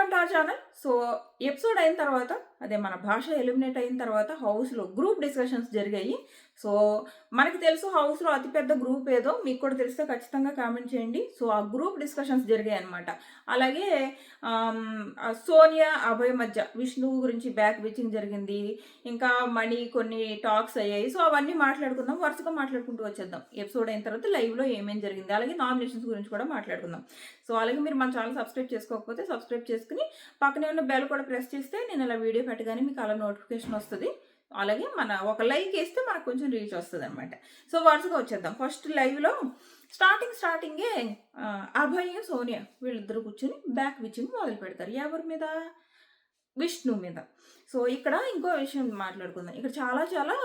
Welcome to our channel. So episode అయిన తర్వాత అదే మన భాష ఎలిమినేట్ అయిన తర్వాత హౌస్లో గ్రూప్ డిస్కషన్స్ జరిగాయి. సో మనకి తెలుసు హౌస్లో అతిపెద్ద గ్రూప్ ఏదో మీకు కూడా తెలిస్తే ఖచ్చితంగా కామెంట్ చేయండి. సో ఆ గ్రూప్ డిస్కషన్స్ జరిగాయి అనమాట. అలాగే సోనియా అభయ్ మధ్య విష్ణువు గురించి బ్యాక్ బిచ్చింగ్ జరిగింది. ఇంకా మనీ కొన్ని టాక్స్ అయ్యాయి. సో అవన్నీ మాట్లాడుకుందాం, వరుసగా మాట్లాడుకుంటూ వచ్చేద్దాం. ఎపిసోడ్ అయిన తర్వాత లైవ్లో ఏమేమి జరిగింది, అలాగే నామినేషన్స్ గురించి కూడా మాట్లాడుకుందాం. సో అలాగే మీరు మన ఛానల్ సబ్స్క్రైబ్ చేసుకోకపోతే సబ్స్క్రైబ్ చేసుకుని పక్కనే ఉన్న బెల్ కూడా ప్రెస్ చేస్తే నేను ఇలా వీడియో పెట్టగానే మీకు అలా నోటిఫికేషన్ వస్తుంది. అలాగే మన ఒక లైక్ వేస్తే మనకు కొంచెం రీచ్ వస్తుంది అనమాట. సో వరుసగా వచ్చేద్దాం. ఫస్ట్ లైవ్లో స్టార్టింగే అభయ్ సోనియా వీళ్ళిద్దరు కూర్చొని బ్యాక్ బిచ్చింగ్ మొదలు పెడతారు. ఎవరి మీద? విష్ణు మీద. సో ఇక్కడ ఇంకో విషయం మాట్లాడుకుందాం. ఇక్కడ చాలా చాలా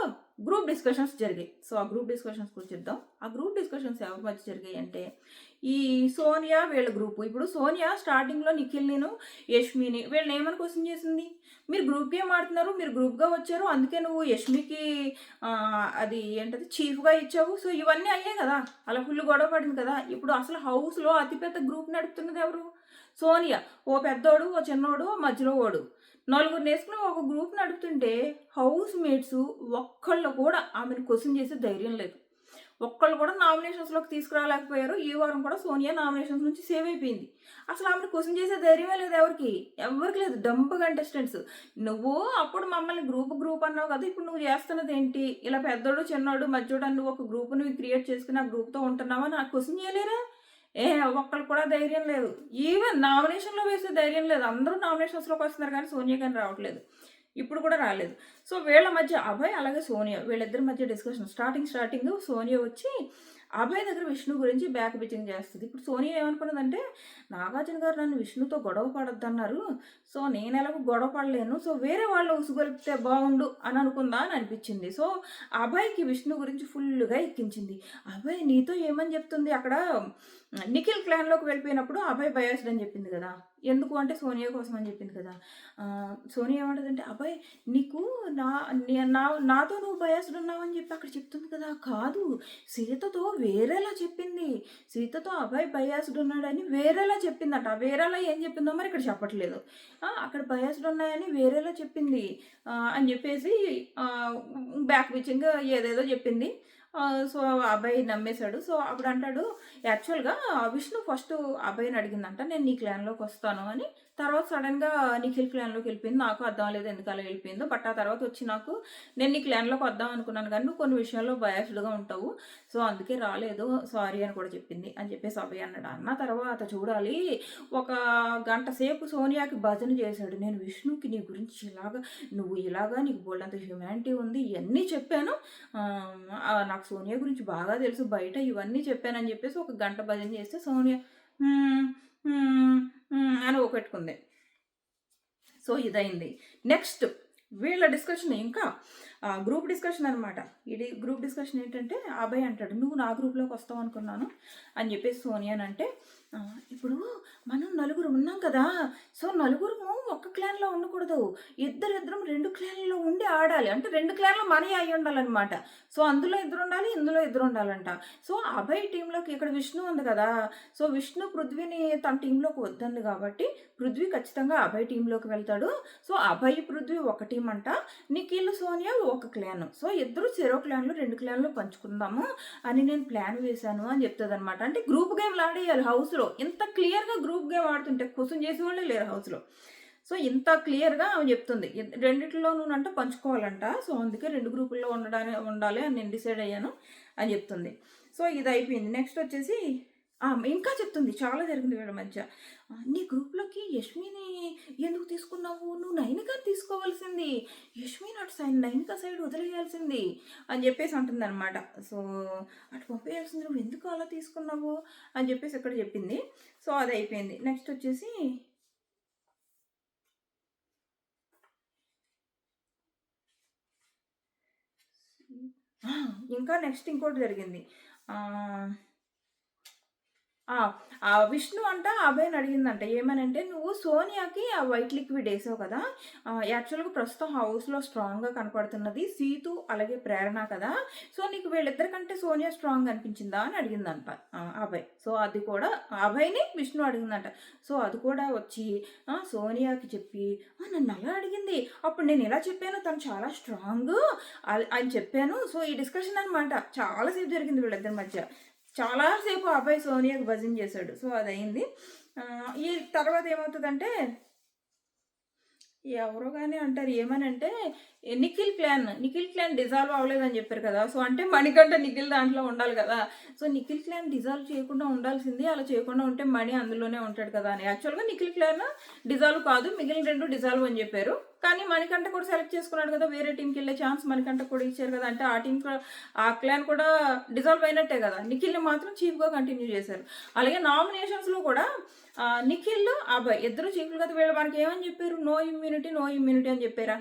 గ్రూప్ డిస్కషన్స్ జరిగాయి. సో ఆ గ్రూప్ డిస్కషన్స్ గురించి చెప్దాం. ఆ గ్రూప్ డిస్కషన్స్ ఎవరి మధ్య జరిగాయి అంటే ఈ సోనియా వీళ్ళ గ్రూపు. ఇప్పుడు సోనియా స్టార్టింగ్లో నిఖిల్ని యష్మిని వీళ్ళని ఏమని క్వశ్చన్ చేసింది? మీరు గ్రూప్ గేమ్ ఆడుతున్నారు, మీరు గ్రూప్గా వచ్చారు, అందుకే నువ్వు యష్మికి అది ఏంటది చీఫ్గా ఇచ్చావు. సో ఇవన్నీ అయ్యాయి కదా, అలా ఫుల్ గొడవ పడింది కదా. ఇప్పుడు అసలు హౌస్లో అతిపెద్ద గ్రూప్ నడుపుతున్నది ఎవరు? సోనియా. ఓ పెద్దోడు, ఓ చిన్నోడు, మధ్యలో ఓడు, నలుగురు వేసుకుని ఒక గ్రూప్ నడుపుతుంటే హౌస్ మేట్స్ ఒక్కళ్ళు కూడా ఆమెను క్వశ్చన్ చేసే ధైర్యం లేదు. ఒక్కళ్ళు కూడా నామినేషన్స్లోకి తీసుకురాలేకపోయారు. ఈ వారం కూడా సోనియా నామినేషన్స్ నుంచి సేవ్ అయిపోయింది. అసలు ఆమెను క్వశ్చన్ చేసే ధైర్యమే లేదు ఎవరికి లేదు. Dump contestants. నువ్వు అప్పుడు మమ్మల్ని గ్రూప్ అన్నావు కదా, ఇప్పుడు నువ్వు చేస్తున్నది ఏంటి? ఇలా పెద్దోడు చిన్నోడు మధ్యోడు అని నువ్వు ఒక గ్రూప్ని క్రియేట్ చేసుకుని ఆ గ్రూప్తో ఉంటున్నావా? నాకు క్వశ్చన్ చేయలేరా? ఒక్కళ్ళు కూడా ధైర్యం లేదు. ఈవెన్ నామినేషన్లో వేసే ధైర్యం లేదు. అందరూ నామినేషన్స్లోకి వస్తున్నారు కానీ సోనియా కానీ రావట్లేదు. ఇప్పుడు కూడా రాలేదు. సో వీళ్ళ మధ్య అభయ్ అలాగే సోనియా వీళ్ళిద్దరి మధ్య డిస్కషన్ స్టార్టింగ్ సోనియా వచ్చి అభయ్ దగ్గర విష్ణు గురించి బ్యాక్ బిచ్చింగ్ చేస్తుంది. ఇప్పుడు సోనియా ఏమనుకున్నదంటే నాగార్జున గారు నన్ను విష్ణుతో గొడవ పడొద్దన్నారు, సో నేను ఎలాగో గొడవ పడలేను, సో వేరే వాళ్ళు ఉసుగొలిపితే బాగుండు అని అనుకుందా అని అనిపించింది. సో అభయ్కి విష్ణు గురించి ఫుల్గా ఎక్కించింది. అభయ్ నీతో ఏమని చెప్తుంది? అక్కడ నిఖిల్ క్లాన్లోకి వెళ్ళిపోయినప్పుడు అభయ్ బయాస్డ్ అని చెప్పింది కదా. ఎందుకు అంటే సోనియా కోసం అని చెప్పింది కదా. సోనియా ఏమంటుందంటే అభయ్ నీకు నాతో నువ్వు బయాస్డ్ ఉన్నావని చెప్పి అక్కడ చెప్తుంది కదా. కాదు, సీతతో వేరేలా చెప్పింది. సీతతో అభయ్ బయాస్డ్ ఉన్నాడని వేరేలా చెప్పిందట. వేరేలా ఏం చెప్పిందో మరి ఇక్కడ చెప్పట్లేదు. అక్కడ బయాస్డ్ ఉన్నాయని వేరేలా చెప్పింది అని చెప్పేసి బ్యాక్ బిచ్చింగ్ ఏదేదో చెప్పింది. సో అబ్బాయి నమ్మేశాడు. సో అప్పుడు అంటాడు యాక్చువల్గా విష్ణు ఫస్ట్ అబ్బాయిని అడిగిందంట నేను నీ క్లాన్లోకి వస్తాను అని. తర్వాత సడన్గా నిఖిల్ క్లాన్లోకి వెళ్ళిపోయింది. నాకు అర్థం లేదు ఎందుకు అలా వెళ్ళిపోయిందో. బట్ ఆ తర్వాత వచ్చి నాకు నేను నీ క్లాన్లోకి వద్దాం అనుకున్నాను కానీ నువ్వు కొన్ని విషయాల్లో బయాస్డ్గా ఉంటావు, సో అందుకే రాలేదు, సారీ అని కూడా చెప్పింది అని చెప్పేసి అబ్బాయి అన్నాడు. అన్న తర్వాత చూడాలి ఒక గంట సేపు సోనియాకి భజన చేశాడు. నేను విష్ణుకి నీ గురించి నువ్వు ఇలాగా నీకు బోల్డంత హ్యూమానిటీ ఉంది ఇవన్నీ చెప్పాను, నాకు సోనియా గురించి బాగా తెలుసు, బయట ఇవన్నీ చెప్పానని చెప్పేసి ఒక గంట భజన చేస్తే సోనియా అని ఒకపెట్టుకుంది. సో ఇదైంది. నెక్స్ట్ వీళ్ళ డిస్కషన్ ఇంకా గ్రూప్ డిస్కషన్ అనమాట. ఇది గ్రూప్ డిస్కషన్ ఏంటంటే అభయ్ అంటాడు నువ్వు నా గ్రూప్లోకి వస్తావు అనుకున్నాను అని చెప్పేసి సోనియా అంటే ఇప్పుడు మనం నలుగురు ఉన్నాం కదా, సో నలుగురు ఒక్క క్లాన్లో ఉండకూడదు, ఇద్దరం రెండు క్లాన్లో ఉండి ఆడాలి. అంటే రెండు క్లాన్లో మనీ అయి ఉండాలన్నమాట. సో అందులో ఇద్దరు ఉండాలి, ఇందులో ఇద్దరు ఉండాలంట. సో అభయ్ టీంలోకి ఇక్కడ విష్ణు ఉంది కదా, సో విష్ణు పృథ్వీని తన టీంలోకి వద్దంది కాబట్టి పృథ్వీ ఖచ్చితంగా అభయ్ టీంలోకి వెళ్తాడు. సో అభయ్ పృథ్వీ ఒక టీం అంట, నిఖిల్ సోనియా ఒక క్లాన్. సో ఇద్దరు చెరో క్లాన్లో రెండు క్లాన్లో పంచుకుందాము అని నేను ప్లాన్ వేశాను అని చెప్తుంది అనమాట. అంటే గ్రూప్ గేమ్లు ఆడేయాలి హౌస్లో. ఇంత క్లియర్గా గ్రూప్ గేమ్ ఆడుతుంటే క్వశ్చన్ చేసేవాళ్ళే లేరు హౌస్లో. సో ఇంత క్లియర్గా ఆమె చెప్తుంది రెండిట్లోనూనంట పంచుకోవాలంట. సో అందుకే రెండు గ్రూపుల్లో ఉండాలి అని నేను డిసైడ్ అయ్యాను అని చెప్తుంది. సో ఇది అయిపోయింది. నెక్స్ట్ వచ్చేసి ఇంకా చెప్తుంది చాలా జరిగింది వీళ్ళ మధ్య. నీ గ్రూప్లోకి యష్మిని ఎందుకు తీసుకున్నావు? నువ్వు నైనికా తీసుకోవాల్సింది, యష్మిని అటు సైడ్ నైనికా సైడ్ వదిలేయాల్సింది అని చెప్పేసి అంటుంది అనమాట. సో అటు పంపేయాల్సింది, నువ్వు ఎందుకు అలా తీసుకున్నావు అని చెప్పేసి ఇక్కడ చెప్పింది. సో అది అయిపోయింది. నెక్స్ట్ వచ్చేసి ఇంకా నెక్స్ట్ ఇంకోటి జరిగింది. ఆ! విష్ణు అంట అభయ్‌ని అడిగిందంట. ఏమనంటే, "నువ్వు సోనియాకి ఆ వైట్ లిక్విడ్ ఏసావు కదా! యాక్చువల్‌గా ప్రస్తుతం హౌస్‌లో స్ట్రాంగ్‌గా కనపడుతున్నది సీతు, అలాగే ప్రేరణ కదా! సో, నీకు వీళ్ళిద్దరికంటే సోనియా స్ట్రాంగ్ అనిపించిందా?" అని అడిగిందంట అభయ్. సో, అది కూడా అభయ్‌ని విష్ణు అడిగిందంట. సో, అది కూడా వచ్చి సోనియాకి చెప్పి, నన్నలా అడిగింది. అప్పుడు నేను ఇలా చెప్పాను, తను చాలా స్ట్రాంగు అని చెప్పాను. సో, ఈ డిస్కషన్ అనమాట. చాలా సేపు జరిగింది వీళ్ళిద్దరి మధ్య. చాలా సేపు ఆ అబ్బాయి సోనియాకి భజన చేశాడు. సో, అదయింది. ఈ తర్వాత ఏమవుతదంటే, ఎవరో గాని అంటారు. ఏమనంటే, నిఖిల్ క్లాన్ డిజాల్వ్ అవ్వలేదని చెప్పారు కదా! సో, అంటే మణికంఠ, నిఖిల్ దాంట్లో ఉండాలి కదా! సో, నిఖిల్ క్లాన్ డిజాల్వ్ చేయకుండా ఉండాల్సింది. అలా చేయకుండా ఉంటే మణి అందులోనే ఉంటాడు కదా అని. యాక్చువల్‌గా నిఖిల్ క్లాన్ డిజాల్వ్ కాదు. మిగిలిన 2 డిజాల్వ్ అని చెప్పారు. కానీ మణికంఠ కూడా సెలెక్ట్ చేసుకున్నాడు కదా! వేరే టీమ్‌కెళ్ళే ఛాన్స్ మణికంఠకు కూడా ఇచ్చారు కదా! అంటే ఆ క్లాన్ కూడా డిజాల్వ్ అయినట్టే కదా! నిఖిల్‌ని మాత్రం చీఫ్‌గా కంటిన్యూ చేశారు. అలాగే నామినేషన్స్‌లో కూడా నిఖిల్, అభయ్ ఇద్దరు చీఫ్‌లు కదా! వీళ్ళు మనకేమని చెప్పారు? నో ఇమ్యూనిటీ అని చెప్పారా?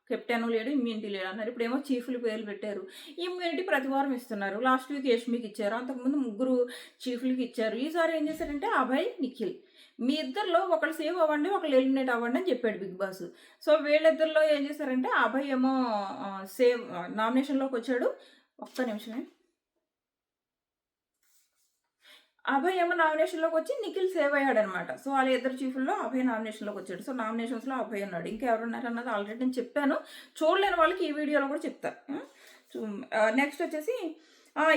కెప్టెను లేడు, ఇమ్యూనిటీ లేడు అన్నారు. ఇప్పుడేమో చీఫ్‌లు పేర్లు పెట్టారు. ఇమ్యూనిటీ ప్రతి వారం ఇస్తున్నారు. లాస్ట్ వీక్ యష్మికి ఇచ్చారు. అంతకుముందు ముగ్గురు చీఫ్‌లకి ఇచ్చారు. ఈసారి ఏం చేశారంటే అభయ్, నిఖిల్ మీ ఇద్దరిలో ఒకళ్ళు సేవ్ అవ్వండి, ఒకళ్ళు ఎలిమినేట్ అవ్వండి అని చెప్పాడు బిగ్ బాస్. సో, వీళ్ళిద్దరిలో ఏం చేశారంటే అభయ్ ఏమో నామినేషన్‌లోకి వచ్చాడు. ఒక్క నిమిషమే. అభయ్ ఏమో నామినేషన్‌లోకి వచ్చి నిఖిల్ సేవ్ అయ్యాడనమాట. సో, వాళ్ళ ఇద్దరు చీఫుల్లో అభయ్ నామినేషన్‌లోకి వచ్చాడు. సో, నామినేషన్స్‌లో అభయ్ ఉన్నాడు. ఇంకా ఎవరున్నారన్నది ఆల్రెడీ నేను చెప్పాను. చూడలేని వాళ్ళకి ఈ వీడియోలో కూడా చెప్తా. నెక్స్ట్ వచ్చేసి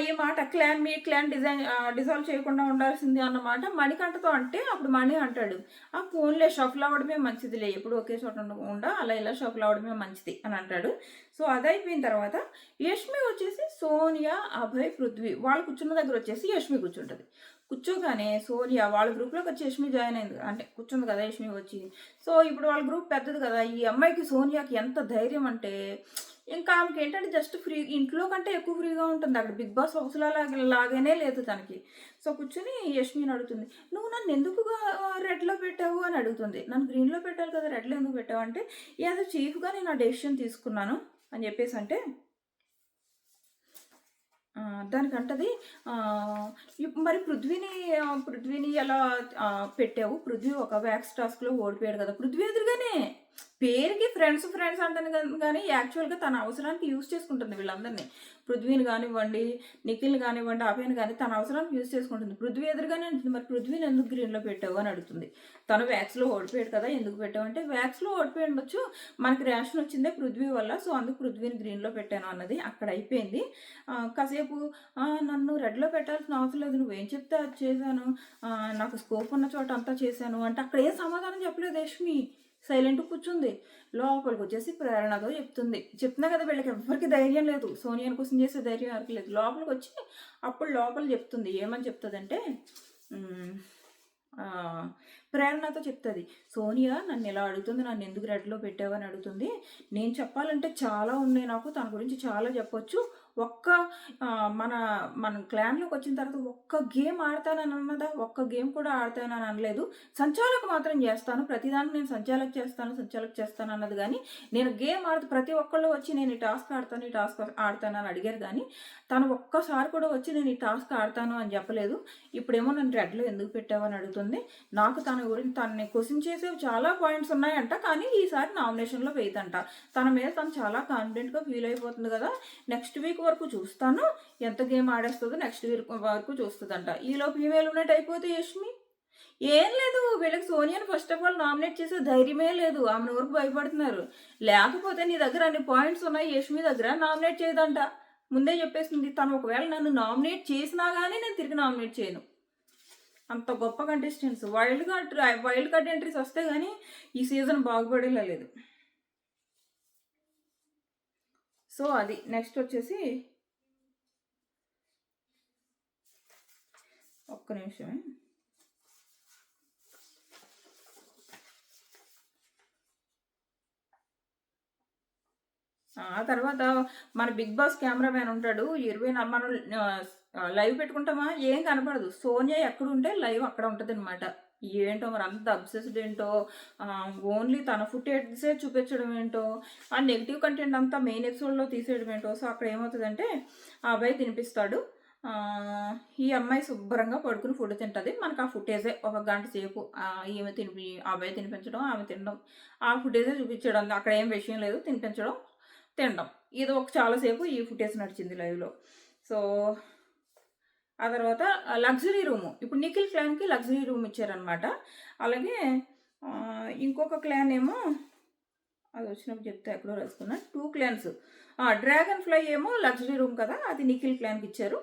ఈ మాట మీ క్లాన్ డిజాల్వ్ చేయకుండా ఉండాల్సింది అన్నమాట మణికంఠతో అంటే అప్పుడు మణి అంటాడు, ఫోన్లే షఫల్ అవ్వడమే మంచిదిలే, ఎప్పుడు ఒకే చోట ఉండకుండా అలా ఇలా షఫల్ అవ్వడమే మంచిది అని అంటాడు. సో, అదయిపోయిన తర్వాత యష్మి వచ్చేసి సోనియా, అభయ్, పృథ్వీ వాళ్ళు కూర్చున్న దగ్గర వచ్చేసి యష్మి కూర్చుంటుంది. కూర్చోగానే సోనియా వాళ్ళ గ్రూప్లోకి వచ్చి యష్మి జాయిన్ అయింది. అంటే కూర్చుంది కదా యష్మి వచ్చి. సో, ఇప్పుడు వాళ్ళ గ్రూప్ పెద్దది కదా! ఈ అమ్మాయికి సోనియాకి ఎంత ధైర్యం అంటే ఇంకా ఆమెకి ఏంటంటే జస్ట్ ఫ్రీ ఇంట్లో కంటే ఎక్కువ ఫ్రీగా ఉంటుంది. అక్కడ బిగ్ బాస్ హౌస్‌లో లాగానే లేదు తనకి. సో, కూర్చొని యష్మిని అడుగుతుంది. "నువ్వు నన్ను ఎందుకుగా రెడ్‌లో పెట్టావు?" అని అడుగుతుంది. "నన్ను గ్రీన్‌లో పెట్టాలి కదా! రెడ్‌లో ఎందుకు పెట్టావు?" అంటే యాస్ ఎ చీఫ్‌గా నేను ఆ డెసిషన్ తీసుకున్నాను అని చెప్పేసి అంటే దానికంటది మరి పృథ్వీని ఎలా పెట్టావు? పృథ్వీ ఒక వ్యాక్స్ టాస్క్‌లో ఓడిపోయాడు కదా! పృథ్వీ ఎదురుగానే పేరుకి ఫ్రెండ్స్ అంటాను కానీ యాక్చువల్‌గా తన అవసరానికి యూజ్ చేసుకుంటుంది వీళ్ళందరిని. పృథ్వీని కానివ్వండి, నిఖిల్‌ని కానివ్వండి, అభయ్‌ని కానీ తన అవసరానికి యూజ్ చేసుకుంటుంది. పృథ్వీ ఎదురుగానే అంటుంది, మరి పృథ్వీని ఎందుకు గ్రీన్‌లో పెట్టావు అని అడుగుతుంది. తను వ్యాక్స్‌లో ఓడిపోయాడు కదా! ఎందుకు పెట్టావు అంటే వ్యాక్స్‌లో ఓడిపోయి ఉండొచ్చు. మనకి ర్యాషన్ వచ్చిందే పృథ్వీ వల్ల. సో, అందుకు పృథ్వీని గ్రీన్‌లో పెట్టాను అన్నది అక్కడ అయిపోయింది. కాసేపు నన్ను రెడ్‌లో పెట్టాల్సిన అవసరం లేదు. నువ్వేం చెప్తే అది చేశాను. నాకు స్కోప్ ఉన్న చోట అంతా చేశాను అంటే అక్కడ ఏం సమాధానం చెప్పలేదు యష్మి. సైలెంట్‌గా కూర్చుంది. లోపలికొచ్చేసి ప్రేరణతో చెప్తుంది. చెప్తున్నా కదా వీళ్ళకి ఎవ్వరికీ ధైర్యం లేదు. సోనియాని కోసం చేసే ధైర్యం ఎవరికీ లేదు. లోపలికొచ్చి అప్పుడు లోపల చెప్తుంది. ఏమని చెప్తదంటే ప్రేరణతో చెప్తుంది. సోనియా నన్ను ఇలా అడుగుతుంది. నన్ను ఎందుకు రెడ్‌లో పెట్టావని అడుగుతుంది. నేను చెప్పాలంటే చాలా ఉన్నాయి నాకు. తన గురించి చాలా చెప్పొచ్చు. ఒక్క మన మన క్లాన్‌లోకి వచ్చిన తర్వాత ఒక్క గేమ్ ఆడతానని అన్నదా? ఒక్క గేమ్ కూడా ఆడతానని అనలేదు. సంచాలక్ మాత్రం చేస్తాను. ప్రతిదానికి నేను సంచాలక్ చేస్తాను అన్నది గానీ, నేను గేమ్ ప్రతి ఒక్కళ్ళు వచ్చి నేను ఈ టాస్క్ ఆడతాను అని అడిగారు గానీ, తను ఒక్కసారి కూడా వచ్చి నేను ఈ టాస్క్ ఆడతాను అని చెప్పలేదు. ఇప్పుడేమో నన్ను రెడ్‌లో ఎందుకు పెట్టావని అడుగుతుంది. నాకు తన గురించి తనని క్వెషన్ చేసేవి చాలా పాయింట్స్ ఉన్నాయంట. కానీ ఈసారి నామినేషన్‌లో వేయదంట. తన మీద తను చాలా కాన్ఫిడెంట్‌గా ఫీల్ అయిపోతుంది కదా! నెక్స్ట్ వీక్ వరకు చూస్తాను. ఎంత గేమ్ ఆడేస్తుందో నెక్స్ట్ వీక్ వరకు చూస్తదంట. ఈలోపు ఈమె ఎలిమినేట్ అయిపోతే యష్మి ఏం లేదు. వీళ్ళకి సోనియాని ఫస్ట్ ఆఫ్ ఆల్ నామినేట్ చేసే ధైర్యమే లేదు. ఆమె వరకు భయపడుతున్నారు. లేకపోతే నీ దగ్గర అన్ని పాయింట్స్ ఉన్నాయి యష్మి దగ్గర నామినేట్ చేయదంట. ముందే చెప్పేసింది. తను ఒకవేళ నన్ను నామినేట్ చేసినా కానీ నేను తిరిగి నామినేట్ చేయను. అంత గొప్ప కంటెస్టెంట్స్. వైల్డ్ కార్డ్ ఎంట్రీస్ వస్తే కానీ ఈ సీజన్ బాగుపడేలా లేదు. సో, అది నెక్స్ట్ వచ్చేసి ఒక్క నిమిషమే. ఆ తర్వాత మన బిగ్ బాస్ కెమెరామ్యాన్ ఉంటాడు. మనం లైవ్ పెట్టుకుంటామా ఏం కనపడదు. సోనియా ఎక్కడుంటే లైవ్ అక్కడ ఉంటదనమాట. ఏంటో మరి అంత అబ్సెస్డ్ ఏంటో, ఓన్లీ తన ఫుటేజ్సే చూపించడం ఏంటో, ఆ నెగిటివ్ కంటెంట్ అంతా మెయిన్ ఎపిసోడ్లో తీసేయడం ఏంటో. సో, అక్కడ ఏమవుతుందంటే ఆ అబ్బాయి తినిపిస్తాడు. ఈ అమ్మాయి శుభ్రంగా పడుకుని ఫుడ్ తింటుంది. మనకు ఆ ఫుటేజే ఒక గంట సేపు ఈమె అబ్బాయి తినిపించడం, ఆమె తినడం, ఆ ఫుటేజే చూపించడం. అక్కడ ఏం విషయం లేదు, తినిపించడం, తినడం. ఇది చాలాసేపు ఈ ఫుటేజ్ నడిచింది లైవ్లో. సో ఆ తర్వాత లగ్జరీ రూము, ఇప్పుడు నిఖిల్ క్లాన్కి లగ్జరీ రూమ్ ఇచ్చారనమాట. అలాగే ఇంకొక క్లాన్ ఏమో అది వచ్చినప్పుడు చెప్తే ఎక్కడో రాసుకున్నా, 2 క్లాన్స్. డ్రాగన్ ఫ్లై ఏమో లగ్జరీ రూమ్ కదా, అది నిఖిల్ క్లాన్కి ఇచ్చారు.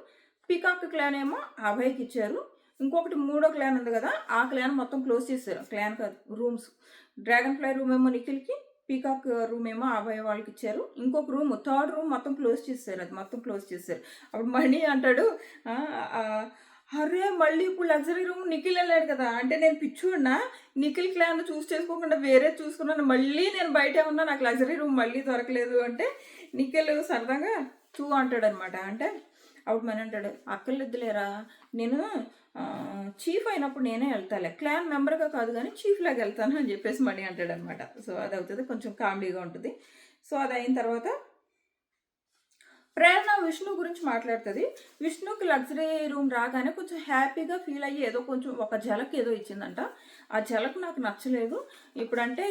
పీకాక్ క్లాన్ ఏమో అభయ్కి ఇచ్చారు. ఇంకొకటి 3వ క్లాన్ ఉంది కదా, ఆ క్లాన్ మొత్తం క్లోజ్ చేశారు. క్లాన్ కాదు, రూమ్స్. డ్రాగన్ ఫ్లై రూమ్ ఏమో నిఖిల్కి, పీకాక్ రూమ్ ఏమో అభయ్ వాళ్ళకి ఇచ్చారు. ఇంకొక రూమ్, 3rd రూమ్ మొత్తం క్లోజ్ చేశారు. అది మొత్తం క్లోజ్ చేశారు. అప్పుడు మణి అంటాడు, అరే మళ్ళీ ఇప్పుడు లగ్జరీ రూమ్ నిఖిల్ వెళ్ళాడు కదా, అంటే నేను పిచ్చోడినా, నిఖిల్ క్లాన్ చూస్ చేసుకోకుండా వేరే చూసుకున్నాను, మళ్ళీ నేను బయట ఉన్నా, నాకు లగ్జరీ రూమ్ మళ్ళీ దొరకలేదు అంటే నిఖిల్ సరదాగా అంటాడు అనమాట. అంటే అప్పుడు మన అంటాడు, అక్కర్లేదులేరా, నేను చీఫ్ అయినప్పుడు నేనే వెళ్తాలే, క్లాన్ మెంబర్గా కాదు కానీ చీఫ్ లాగా వెళ్తాను అని చెప్పేసి మణి అంటాడు అనమాట. సో అది అవుతుంది, కొంచెం కామెడీగా ఉంటుంది. సో అది అయిన తర్వాత ప్రేరణ విష్ణు గురించి మాట్లాడుతుంది. విష్ణుకి లగ్జరీ రూమ్ రాగానే కొంచెం హ్యాపీగా ఫీల్ అయ్యి ఏదో కొంచెం ఒక ఝలక్ ఏదో ఇచ్చిందంట. ఆ ఝలక్ నాకు నచ్చలేదు. ఇప్పుడంటే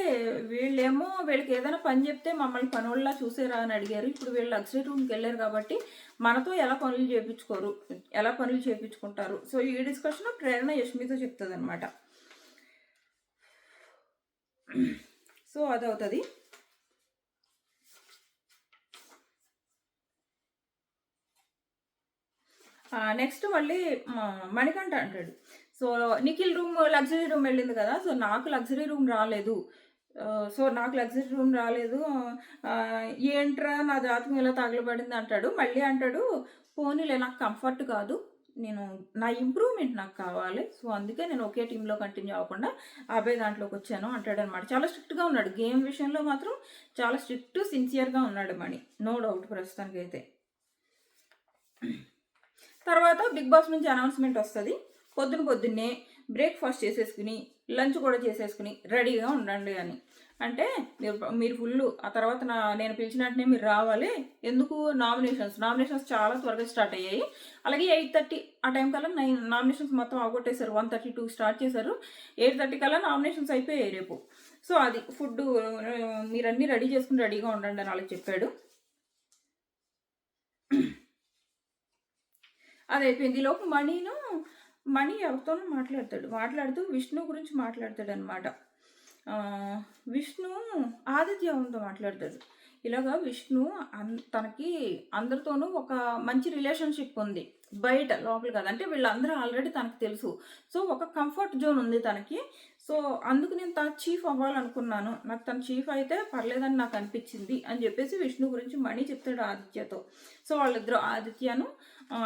వీళ్ళకి ఏదైనా పని చెప్తే మమ్మల్ని పనుల్లా చూసేరా అని అడిగారు. ఇప్పుడు వీళ్ళు లగ్జరీ రూమ్కి వెళ్ళారు కాబట్టి మనతో ఎలా పనులు చేయించుకుంటారు. సో ఈ డిస్కషన్ ప్రేరణ యష్మితో చెప్తుంది అనమాట. సో అదవుతుంది. నెక్స్ట్ మళ్ళీ మణికంఠ అంటాడు, so Nikhil room luxury room వెళ్ళింది కదా, సో నాకు లగ్జరీ రూమ్ రాలేదు, ఏంట్రా నా జాతకం ఇలా తగలబడింది అంటాడు. మళ్ళీ అంటాడు, పోనీలే నాకు కంఫర్ట్ కాదు, నా ఇంప్రూవ్మెంట్ నాకు కావాలి, సో అందుకే నేను ఒకే టీంలో కంటిన్యూ అవ్వకుండా అబ్బాయి దాంట్లోకి వచ్చాను అంటాడు అనమాట. చాలా స్ట్రిక్ట్గా ఉన్నాడు గేమ్ విషయంలో, మాత్రం చాలా స్ట్రిక్ట్ సిన్సియర్గా ఉన్నాడు మణి, నో డౌట్ ప్రస్తుతానికి అయితే. తర్వాత బిగ్ బాస్ నుంచి అనౌన్స్మెంట్ వస్తుంది. పొద్దున్నే బ్రేక్ఫాస్ట్ చేసేసుకుని లంచ్ కూడా చేసేసుకుని రెడీగా ఉండండి అని. అంటే మీరు ఫుల్ ఆ తర్వాత నేను పిలిచినట్టునే మీరు రావాలి. ఎందుకు, నామినేషన్స్ చాలా త్వరగా స్టార్ట్ అయ్యాయి. అలాగే 8:30 ఆ టైం కల్లా నామినేషన్స్ మొత్తం అవగొట్టేశారు. 1:32 స్టార్ట్ చేశారు. 8:30 కల్లా నామినేషన్స్ అయిపోయాయి రేపు. సో అది ఫుడ్ మీరన్నీ రెడీ చేసుకుని రెడీగా ఉండండి అని వాళ్ళకి చెప్పాడు. అది అయిపోయింది. ఈలోపు మణి ఎవరితోనూ మాట్లాడుతూ విష్ణు గురించి మాట్లాడతాడు అనమాట. విష్ణు ఆదిత్యతో మాట్లాడతాడు. ఇలాగా విష్ణు తనకి అందరితోనూ ఒక మంచి రిలేషన్షిప్ ఉంది, బయట లోపల కాదు, అంటే వీళ్ళందరూ ఆల్రెడీ తనకు తెలుసు. సో ఒక కంఫర్ట్ జోన్ ఉంది తనకి. సో అందుకు నేను తన చీఫ్ అవ్వాలనుకున్నాను, నాకు తన చీఫ్ అయితే పర్లేదని నాకు అనిపించింది అని చెప్పేసి విష్ణు గురించి మణి చెప్తాడు ఆదిత్యతో. సో వాళ్ళిద్దరు, ఆదిత్యను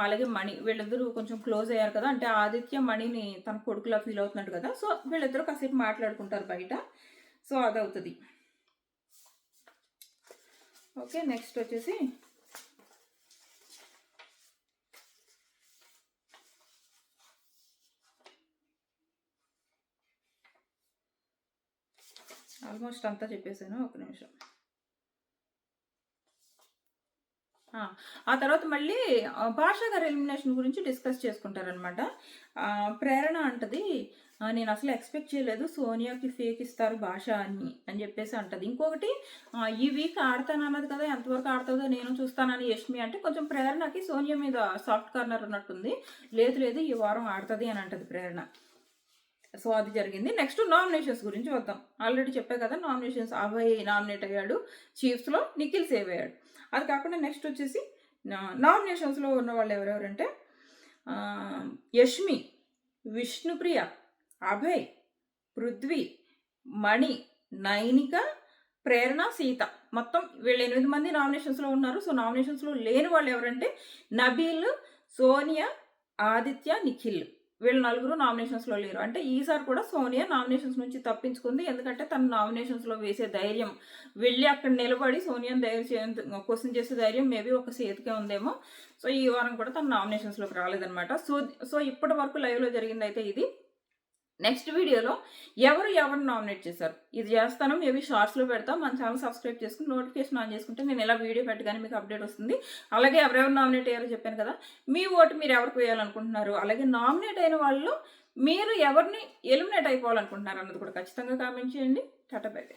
అలాగే మణి, వీళ్ళిద్దరూ కొంచెం క్లోజ్ అయ్యారు కదా, అంటే ఆదిత్య మణిని తన కొడుకులా ఫీల్ అవుతున్నాడు కదా, సో వీళ్ళిద్దరూ కాసేపు మాట్లాడుకుంటారు బయట. సో అదవుతుంది. ఓకే, నెక్స్ట్ వచ్చేసి ఆల్మోస్ట్ అంతా చెప్పేశాను, ఒక నిమిషం. ఆ తర్వాత మళ్ళీ భాషా గారి ఎలిమినేషన్ గురించి డిస్కస్ చేసుకుంటారనమాట. ప్రేరణ అంటది, నేను అసలు ఎక్స్పెక్ట్ చేయలేదు సోనియాకి ఫేక్ ఇస్తారు భాష అని చెప్పేసి అంటది. ఇంకొకటి, ఈ వీక్ ఆడతానన్నది కదా, ఎంతవరకు ఆడుతుందో నేను చూస్తానని యష్మి అంటే, కొంచెం ప్రేరణకి సోనియా మీద సాఫ్ట్ కార్నర్ ఉన్నట్టుంది. లేదు ఈ వారం ఆడుతుంది అని అంటది ప్రేరణ. సో అది జరిగింది. నెక్స్ట్ నామినేషన్స్ గురించి వద్దాం. ఆల్రెడీ చెప్పే కదా, నామినేషన్స్ అభయ్ నామినేట్ అయ్యాడు, చీఫ్స్లో నిఖిల్ సేవ్ అయ్యాడు. అది కాకుండా నెక్స్ట్ వచ్చేసి నామినేషన్స్లో ఉన్న వాళ్ళు ఎవరెవరంటే యష్మి, విష్ణుప్రియ, అభయ్, పృథ్వీ, మణి, నైనిక, ప్రేరణ, సీత, మొత్తం వీళ్ళు 8 మంది నామినేషన్స్లో ఉన్నారు. సో నామినేషన్స్లో లేని వాళ్ళు ఎవరంటే నబీల్, సోనియా, ఆదిత్య, నిఖిల్, వీళ్ళు 4 నామినేషన్స్లో లేరు. అంటే ఈసారి కూడా సోనియా నామినేషన్స్ నుంచి తప్పించుకుంది. ఎందుకంటే తన నామినేషన్స్లో వేసే ధైర్యం, వెళ్ళి అక్కడ నిలబడి సోనియాని క్వశ్చన్ చేసే ధైర్యం మేబీ ఒక సేతుకే ఉందేమో. సో ఈ వారం కూడా తన నామినేషన్స్లోకి రాలేదనమాట. సో ఇప్పటి వరకు లైవ్లో జరిగింది అయితే ఇది. నెక్స్ట్ వీడియోలో ఎవరు నామినేట్ చేశారు ఇది చేస్తాను. మేబీ షార్ట్స్లో పెడతాం. మన ఛానల్ సబ్స్క్రైబ్ చేసుకుని నోటిఫికేషన్ ఆన్ చేసుకుంటే నేను ఇలా వీడియో పెట్టగానే మీకు అప్డేట్ వస్తుంది. అలాగే ఎవరెవరు నామినేట్ అయ్యారో చెప్పాను కదా, మీ ఓటు మీరు ఎవరికి వేయాలనుకుంటున్నారు, అలాగే నామినేట్ అయిన వాళ్ళు మీరు ఎవరిని ఎలిమినేట్ అయిపోవాలనుకుంటున్నారు అన్నది కూడా ఖచ్చితంగా కామెంట్ చేయండి. Tata bye by.